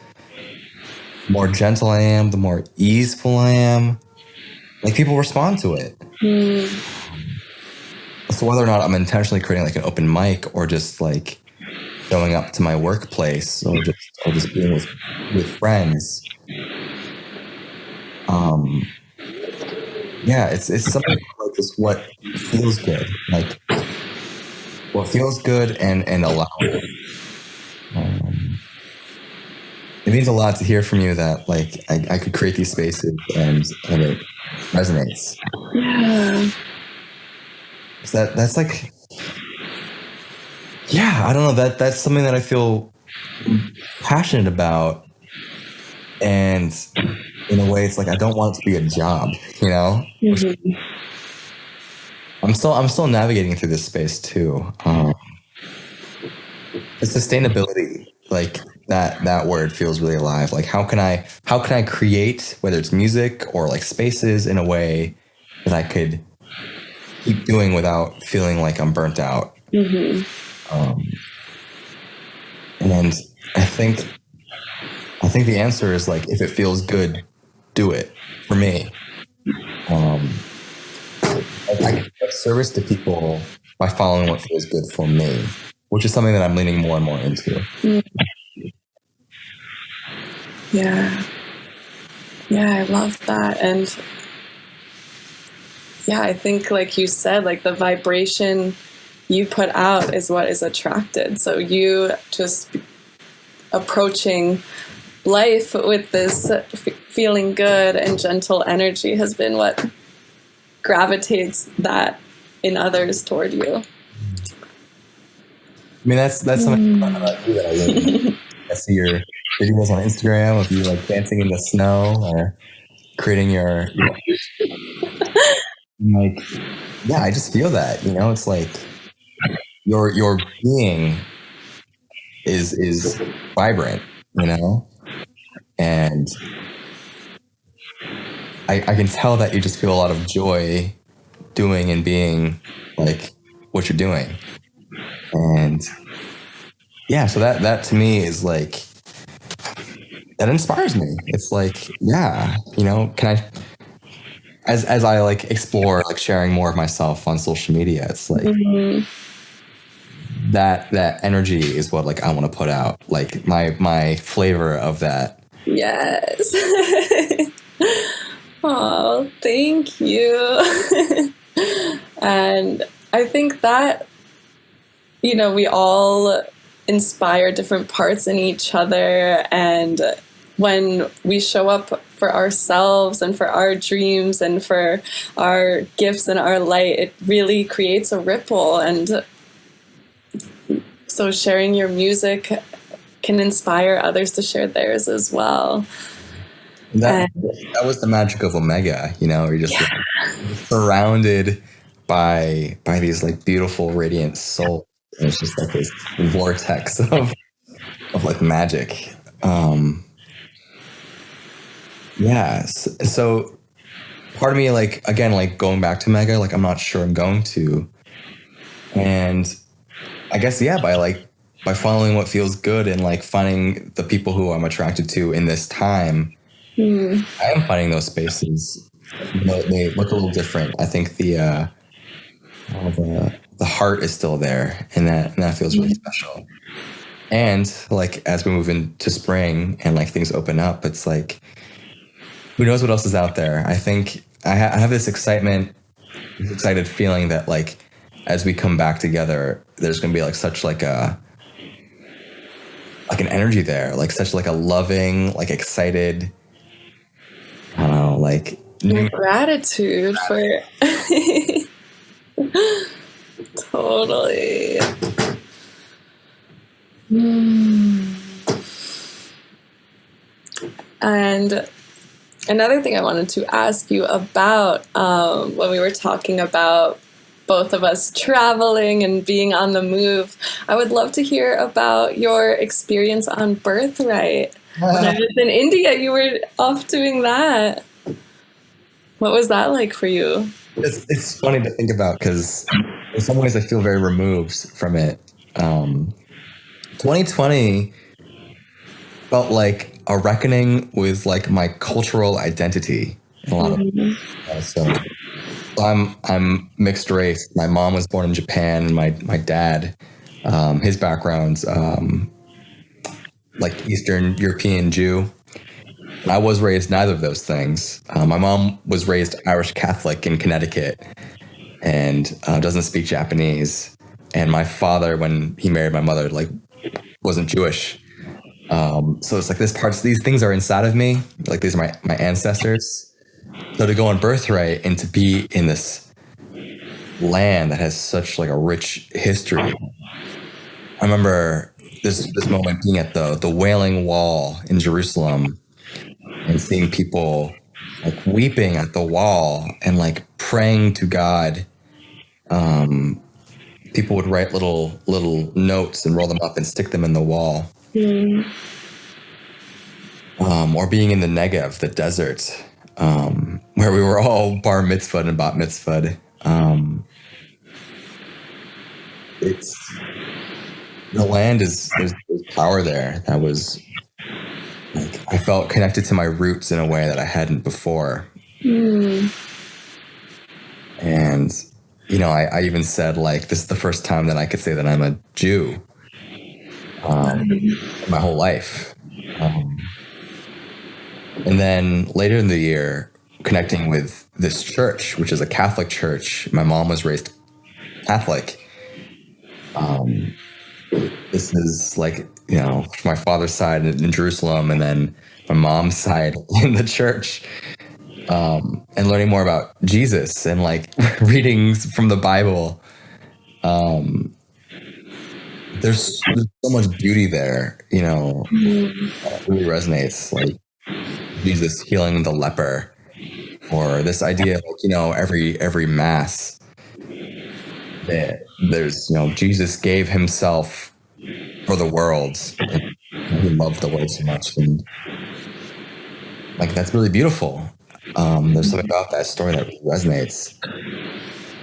the more gentle I am, the more easeful I am, like people respond to it. So whether or not I'm intentionally creating like an open mic or just like showing up to my workplace or just being with friends, yeah, it's something like this. What feels good, like what feels good and allowable. It means a lot to hear from you that like I could create these spaces and it resonates. Yeah. So that's like, yeah, I don't know, that's something that I feel passionate about, and in a way, it's like I don't want it to be a job, you know. I'm still navigating through this space too. The sustainability, like that word feels really alive. Like how can I create, whether it's music or like spaces, in a way that I could keep doing without feeling like I'm burnt out. And I think the answer is like, if it feels good, do it. For me, I can give service to people by following what feels good for me, which is something that I'm leaning more and more into. Yeah, I love that. And yeah, I think like you said, like the vibration you put out is what is attracted. So you just approaching life with this feeling good and gentle energy has been what gravitates that in others toward you. I mean, that's something about you that I really I see your videos on Instagram of you like dancing in the snow or creating your like, yeah, I just feel that, you know, it's like your being is vibrant, you know, and I can tell that you just feel a lot of joy doing and being like what you're doing. And yeah, so that to me is like, that inspires me. It's like, yeah, you know, can I, as I like explore like sharing more of myself on social media, it's like that energy is what like I want to put out, like my flavor of that. Yes. Oh, thank you. And I think that, you know, we all inspire different parts in each other. And when we show up for ourselves and for our dreams and for our gifts and our light, it really creates a ripple. And so sharing your music can inspire others to share theirs as well. That And that was the magic of Omega, you know, you're just like, surrounded by these like beautiful radiant souls. And it's just like this vortex of like magic. Yeah. So part of me, like, again, like going back to Mega, like I'm not sure I'm going to. And I guess, yeah, by following what feels good and like finding the people who I'm attracted to in this time, I am finding those spaces. You know, they look a little different. I think the heart is still there, and that feels really special. And like as we move into spring and like things open up, it's like who knows what else is out there. I think I have this excited feeling that like as we come back together, there's gonna be like such like an energy there, like such like a loving, like excited, I don't know, like new gratitude for totally. And another thing I wanted to ask you about when we were talking about both of us traveling and being on the move, I would love to hear about your experience on Birthright. When I was in India, you were off doing that. What was that like for you? it's funny to think about because in some ways I feel very removed from it. 2020 felt like a reckoning with like my cultural identity in a lot of so I'm mixed race. My mom was born in Japan, and my dad, his background's like Eastern European Jew. I was raised neither of those things. My mom was raised Irish Catholic in Connecticut and doesn't speak Japanese. And my father, when he married my mother, like wasn't Jewish. So it's like these things are inside of me. Like these are my ancestors. So to go on Birthright and to be in this land that has such like a rich history. I remember this moment being at the Wailing Wall in Jerusalem and seeing people like weeping at the wall and like praying to God. People would write little notes and roll them up and stick them in the wall. Or being in the Negev, the desert, where we were all bar mitzvahed and bat mitzvahed. It's the land there's power there. That was like I felt connected to my roots in a way that I hadn't before. And you know, I even said like this is the first time that I could say that I'm a Jew. My whole life. And then later in the year, connecting with this church, which is a Catholic church. My mom was raised Catholic. This is like, you know, my father's side in Jerusalem and then my mom's side in the church. And learning more about Jesus and like readings from the Bible. There's so much beauty there, you know, that really resonates. Like Jesus healing the leper, or this idea of, you know, every mass that there's, you know, Jesus gave himself for the world. Like, he loved the world so much, and like that's really beautiful. There's something about that story that really resonates.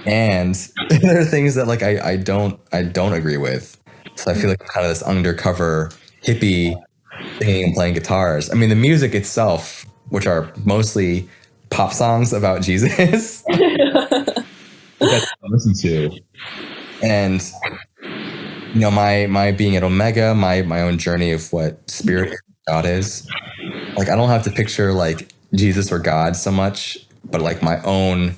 And there are things that like I don't agree with. So I feel like I'm kind of this undercover hippie singing and playing guitars. I mean, the music itself, which are mostly pop songs about Jesus, that I listen to. And you know, my being at Omega, my own journey of what spirit God is. Like I don't have to picture like Jesus or God so much, but like my own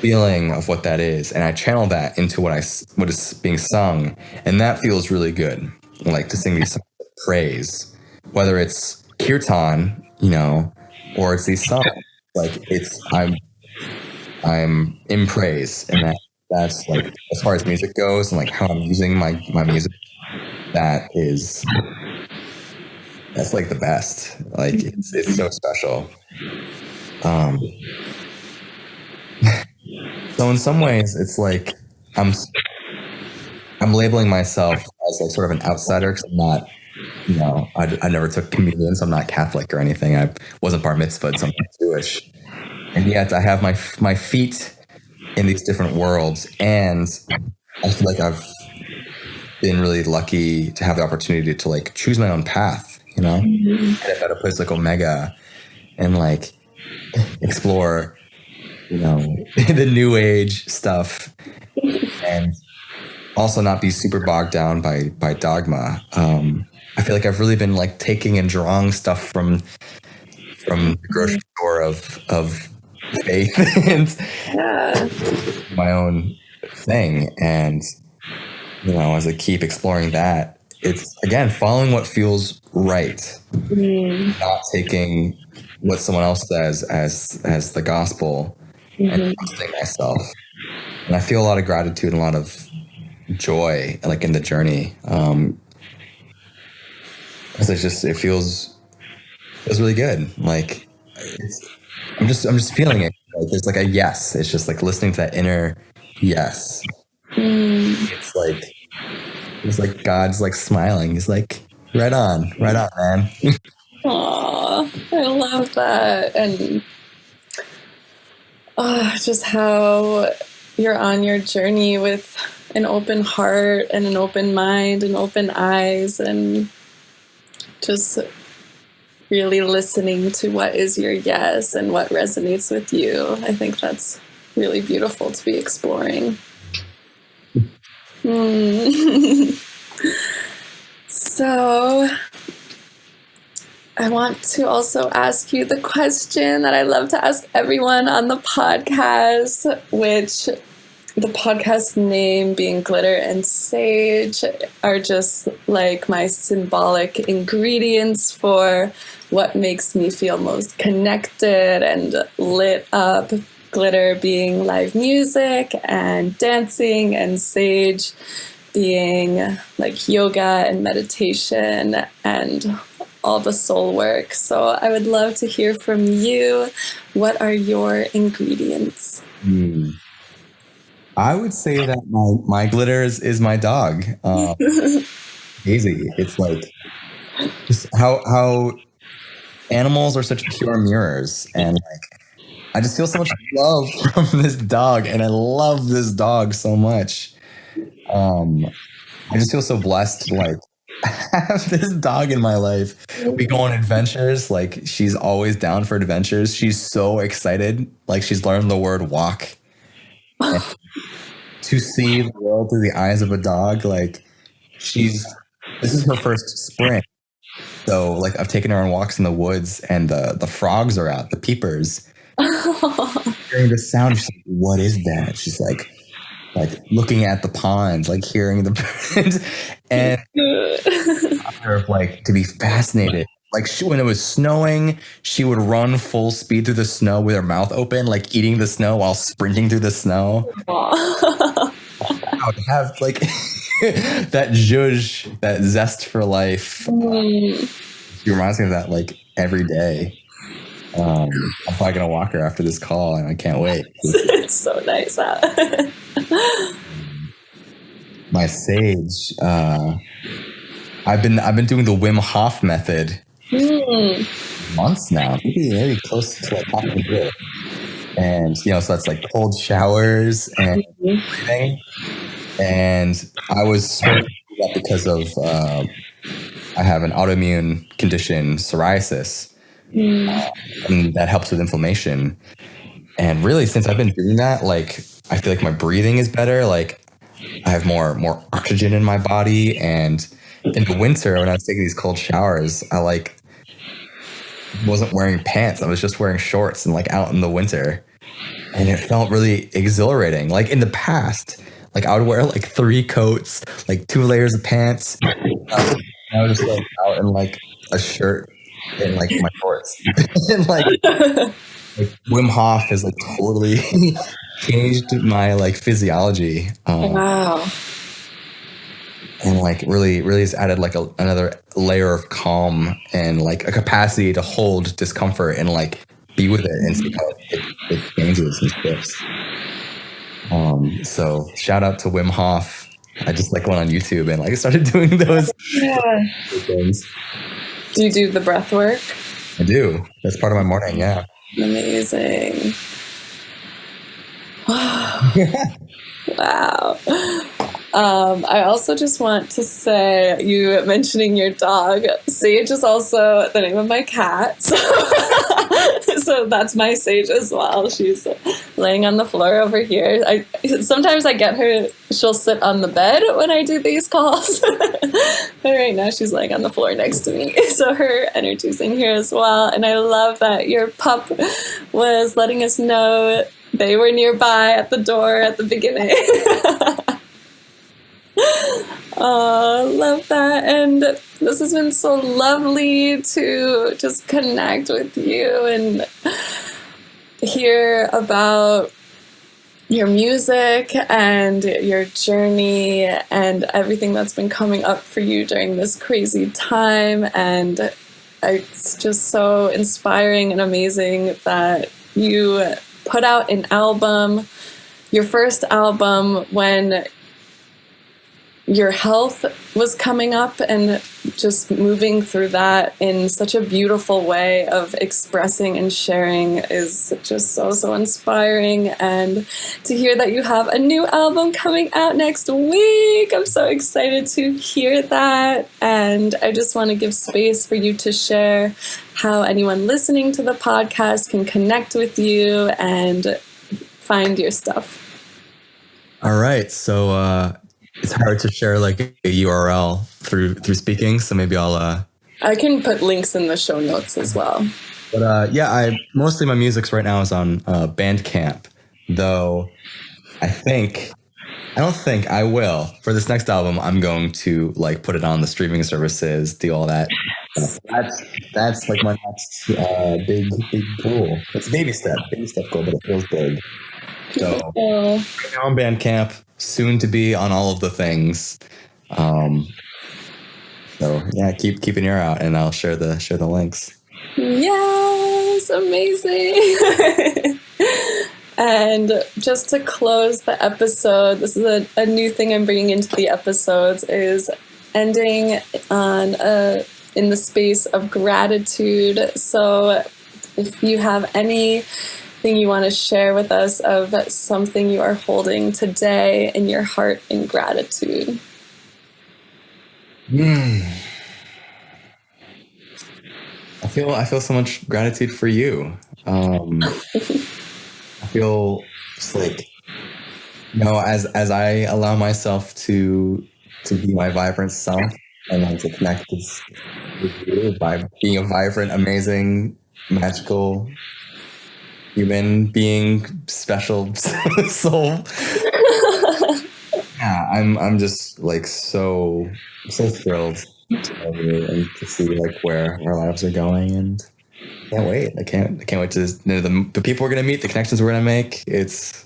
feeling of what that is, and I channel that into what is being sung, and that feels really good. Like to sing these songs of praise, whether it's kirtan, you know, or it's these songs. Like I'm in praise, and that's like as far as music goes, and like how I'm using my music. That is That's like the best. Like it's so special. Um, so in some ways, it's like I'm I'm labeling myself as like sort of an outsider because I'm not, you know, I never took communion, so I'm not Catholic or anything. I wasn't bar mitzvahed, so I'm not Jewish, and yet I have my feet in these different worlds, and I feel like I've been really lucky to have the opportunity to like choose my own path. You know, end up at a place like Omega and like explore, you know, the new age stuff, and also not be super bogged down by dogma. I feel like I've really been like taking and drawing stuff from the grocery store of faith and Yeah. my own thing. And you know, as I keep exploring that, it's again following what feels right, not taking what someone else says as the gospel, and trusting myself. And I feel a lot of gratitude and a lot of joy like in the journey. Because it feels really good. Like I'm just feeling it. Like there's like a yes. It's just like listening to that inner yes. It's like God's like smiling. He's like, right on, man. Aw, I love that. And just how you're on your journey with an open heart and an open mind and open eyes, and just really listening to what is your yes and what resonates with you. I think that's really beautiful to be exploring. So I want to also ask you the question that I love to ask everyone on the podcast, which the podcast name being Glitter and Sage are just like my symbolic ingredients for what makes me feel most connected and lit up. Glitter being live music and dancing, and sage being like yoga and meditation and all the soul work. So I would love to hear from you. What are your ingredients? I would say that my glitter is my dog. Daisy. It's like just how animals are such pure mirrors, and like I just feel so much love from this dog, and I love this dog so much. I just feel so blessed to like have this dog in my life. We go on adventures. Like she's always down for adventures. She's so excited. Like she's learned the word walk. And to see the world through the eyes of a dog, like this is her first spring. So like I've taken her on walks in the woods, and the frogs are out, the peepers. Hearing the sound, she's like, what is that? She's like looking at the pond, like hearing the birds, and like to be fascinated. Like when it was snowing, she would run full speed through the snow with her mouth open, like eating the snow while sprinting through the snow. To have like that zhuzh, that zest for life. She reminds me of that like every day. I'm probably gonna walk her after this call, and I can't wait. It's so nice. My sage. I've been doing the Wim Hof method months now, maybe close to like half a year. And you know, so that's like cold showers and breathing. And I was sort of that because of I have an autoimmune condition, psoriasis, and that helps with inflammation. And really, since I've been doing that, like I feel like my breathing is better. Like I have more oxygen in my body. And in the winter, when I was taking these cold showers, I like wasn't wearing pants. I was just wearing shorts and like out in the winter, and it felt really exhilarating. Like in the past, like I would wear like 3 coats, like 2 layers of pants. I was just like out in like a shirt and like my shorts. And like Wim Hof has like totally changed my like physiology. Wow. and like really has added like another layer of calm and like a capacity to hold discomfort and like be with it and see how it changes and shifts. So shout out to Wim Hof. I just like went on YouTube and like started doing those things. Do you do the breath work? I do. That's part of my morning. Yeah. Amazing. Wow. I also just want to say, you mentioning your dog, Sage is also the name of my cat. So that's my Sage as well. She's laying on the floor over here. Sometimes I get her, she'll sit on the bed when I do these calls. But right now she's laying on the floor next to me. So her energy's in here as well. And I love that your pup was letting us know they were nearby at the door at the beginning. Oh, love that. And this has been so lovely to just connect with you and hear about your music and your journey and everything that's been coming up for you during this crazy time. And it's just so inspiring and amazing that you put out an album, your first album, when your health was coming up, and just moving through that in such a beautiful way of expressing and sharing is just so inspiring. And to hear that you have a new album coming out next week, I'm so excited to hear that. And I just want to give space for you to share how anyone listening to the podcast can connect with you and find your stuff. All right. So it's hard to share like a URL through speaking, so maybe I'll I can put links in the show notes as well. But yeah, mostly my music's right now is on Bandcamp, though I don't think I will. For this next album, I'm going to like put it on the streaming services, do all that. That's like my next big goal. It's a baby step goal, but it feels big. So right now on Bandcamp, soon to be on all of the things. So yeah, keep an ear out, and I'll share the links. Yes, amazing. And just to close the episode, this is a new thing I'm bringing into the episodes, is ending on in the space of gratitude. So if you have anything you want to share with us of something you are holding today in your heart in gratitude. I feel so much gratitude for you. I feel just like, as I allow myself to be my vibrant self and like to connect with you by being a vibrant, amazing, magical human being, special soul. Yeah, I'm just like so thrilled to know you and to see like where our lives are going, and can't wait. I can't wait to know the people we're gonna meet, the connections we're gonna make. It's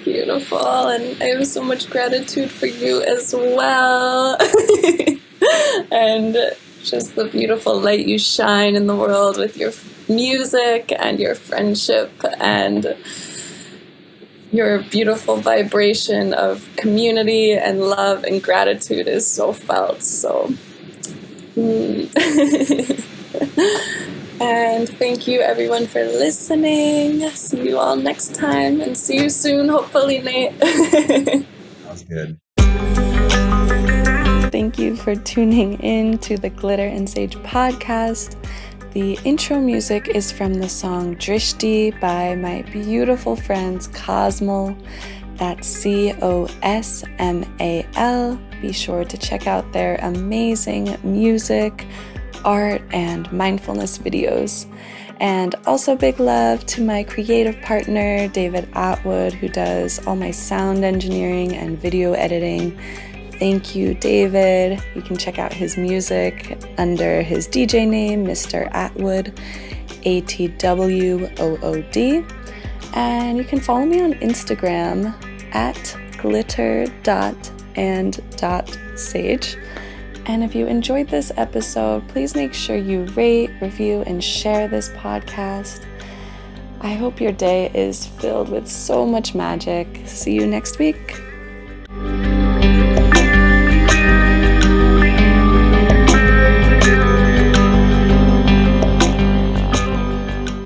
beautiful, and I have so much gratitude for you as well. And just the beautiful light you shine in the world with your music and your friendship and your beautiful vibration of community and love and gratitude is so felt. So and thank you everyone for listening. See you all next time, and see you soon, hopefully, Nate. Sounds good. Thank you for tuning in to the Glitter and Sage podcast. The intro music is from the song Drishti by my beautiful friends Cosmal. That's COSMAL. Be sure to check out their amazing music, art, and mindfulness videos. And also big love to my creative partner, David Atwood, who does all my sound engineering and video editing. Thank you, David. You can check out his music under his DJ name, Mr. Atwood, ATWOOD. And you can follow me on Instagram at glitter.and.sage. And if you enjoyed this episode, please make sure you rate, review, and share this podcast. I hope your day is filled with so much magic. See you next week.